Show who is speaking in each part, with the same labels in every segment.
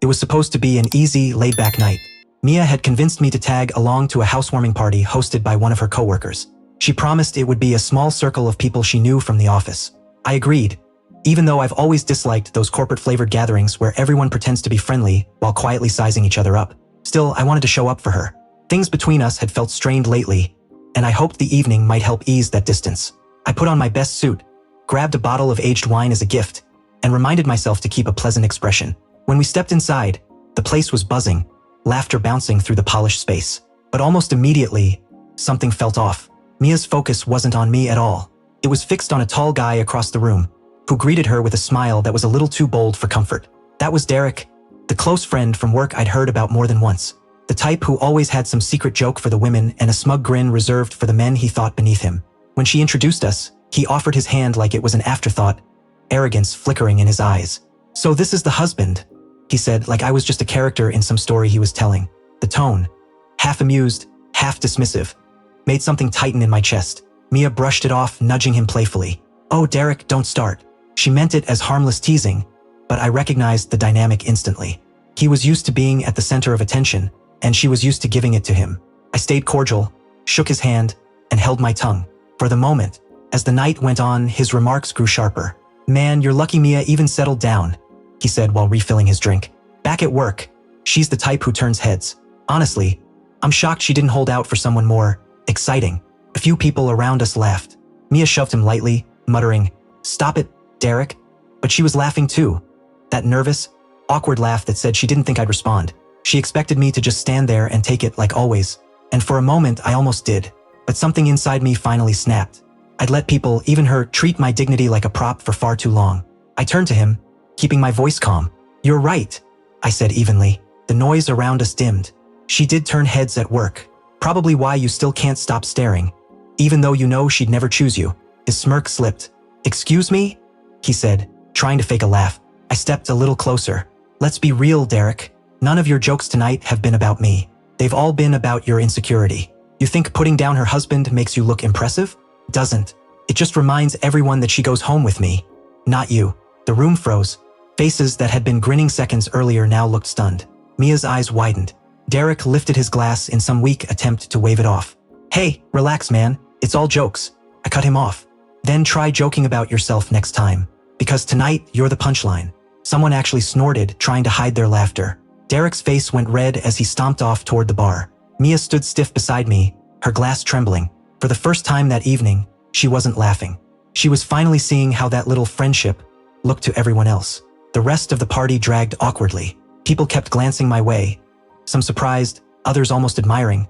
Speaker 1: was supposed to be an easy, laid-back night. Mia had convinced me to tag along to a housewarming party hosted by one of her coworkers. She promised it would be a small circle of people she knew from the office. I agreed, even though I've always disliked those corporate-flavored gatherings where everyone pretends to be friendly while quietly sizing each other up. Still, I wanted to show up for her. Things between us had felt strained lately, and I hoped the evening might help ease that distance. I put on my best suit, grabbed a bottle of aged wine as a gift, and reminded myself to keep a pleasant expression. When we stepped inside, the place was buzzing, laughter bouncing through the polished space. But almost immediately, something felt off. Mia's focus wasn't on me at all. It was fixed on a tall guy across the room, who greeted her with a smile that was a little too bold for comfort. That was Derek, the close friend from work I'd heard about more than once. The type who always had some secret joke for the women and a smug grin reserved for the men he thought beneath him. When she introduced us, he offered his hand like it was an afterthought, arrogance flickering in his eyes. "So this is the husband," he said, like I was just a character in some story he was telling. The tone, half amused, half dismissive, made something tighten in my chest. Mia brushed it off, nudging him playfully. "Oh, Derek, don't start." She meant it as harmless teasing, but I recognized the dynamic instantly. He was used to being at the center of attention, and she was used to giving it to him. I stayed cordial, shook his hand, and held my tongue. For the moment, as the night went on, his remarks grew sharper. "Man, you're lucky Mia even settled down," he said while refilling his drink. "Back at work, she's the type who turns heads. Honestly, I'm shocked she didn't hold out for someone more exciting." A few people around us laughed. Mia shoved him lightly, muttering, "Stop it, Derek." But she was laughing too. That nervous, awkward laugh that said she didn't think I'd respond. She expected me to just stand there and take it like always. And for a moment, I almost did. But something inside me finally snapped. I'd let people, even her, treat my dignity like a prop for far too long. I turned to him, keeping my voice calm. "You're right," I said evenly. The noise around us dimmed. "She did turn heads at work. Probably why you still can't stop staring, even though you know she'd never choose you." His smirk slipped. "Excuse me?" he said, trying to fake a laugh. I stepped a little closer. "Let's be real, Derek. None of your jokes tonight have been about me. They've all been about your insecurity. You think putting down her husband makes you look impressive? Doesn't. It just reminds everyone that she goes home with me. Not you." The room froze. Faces that had been grinning seconds earlier now looked stunned. Mia's eyes widened. Derek lifted his glass in some weak attempt to wave it off. "Hey, relax, man. It's all jokes." I cut him off. "Then try joking about yourself next time. Because tonight, you're the punchline." Someone actually snorted, trying to hide their laughter. Derek's face went red as he stomped off toward the bar. Mia stood stiff beside me, her glass trembling. For the first time that evening, she wasn't laughing. She was finally seeing how that little friendship looked to everyone else. The rest of the party dragged awkwardly. People kept glancing my way, some surprised, others almost admiring.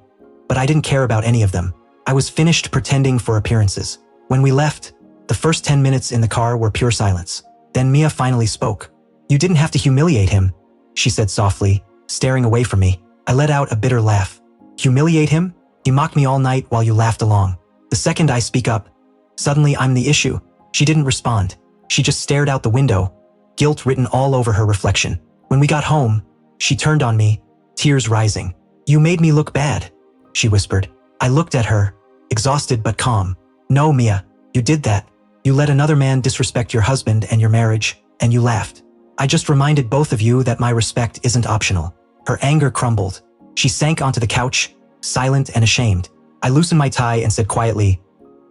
Speaker 1: But I didn't care about any of them. I was finished pretending for appearances. When we left, the first 10 minutes in the car were pure silence. Then Mia finally spoke. "You didn't have to humiliate him," she said softly, staring away from me. I let out a bitter laugh. "Humiliate him? He mocked me all night while you laughed along." The second I speak up, suddenly I'm the issue. She didn't respond. She just stared out the window, guilt written all over her reflection. When we got home, she turned on me, tears rising. "You made me look bad," she whispered. I looked at her, exhausted but calm. "No, Mia, you did that. You let another man disrespect your husband and your marriage, and you laughed. I just reminded both of you that my respect isn't optional." Her anger crumbled. She sank onto the couch, silent and ashamed. I loosened my tie and said quietly,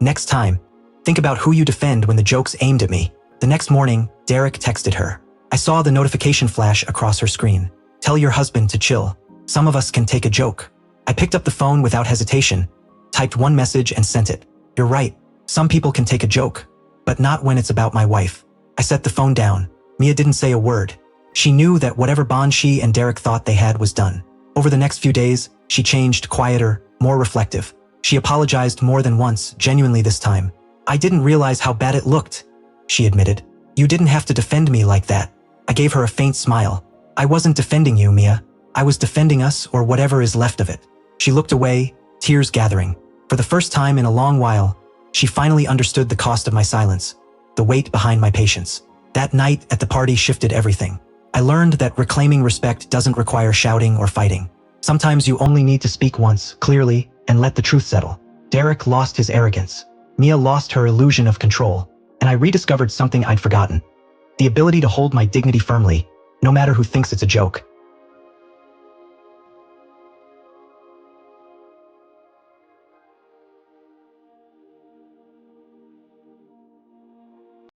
Speaker 1: "Next time, think about who you defend when the joke's aimed at me." The next morning, Derek texted her. I saw the notification flash across her screen. "Tell your husband to chill. Some of us can take a joke." I picked up the phone without hesitation, typed one message and sent it. "You're right. Some people can take a joke, but not when it's about my wife." I set the phone down. Mia didn't say a word. She knew that whatever bond she and Derek thought they had was done. Over the next few days, she changed, quieter, more reflective. She apologized more than once, genuinely this time. "I didn't realize how bad it looked," she admitted. "You didn't have to defend me like that." I gave her a faint smile. "I wasn't defending you, Mia. I was defending us, or whatever is left of it." She looked away, tears gathering. For the first time in a long while, she finally understood the cost of my silence, the weight behind my patience. That night at the party shifted everything. I learned that reclaiming respect doesn't require shouting or fighting. Sometimes you only need to speak once, clearly, and let the truth settle. Derek lost his arrogance. Mia lost her illusion of control, and I rediscovered something I'd forgotten. The ability to hold my dignity firmly, no matter who thinks it's a joke.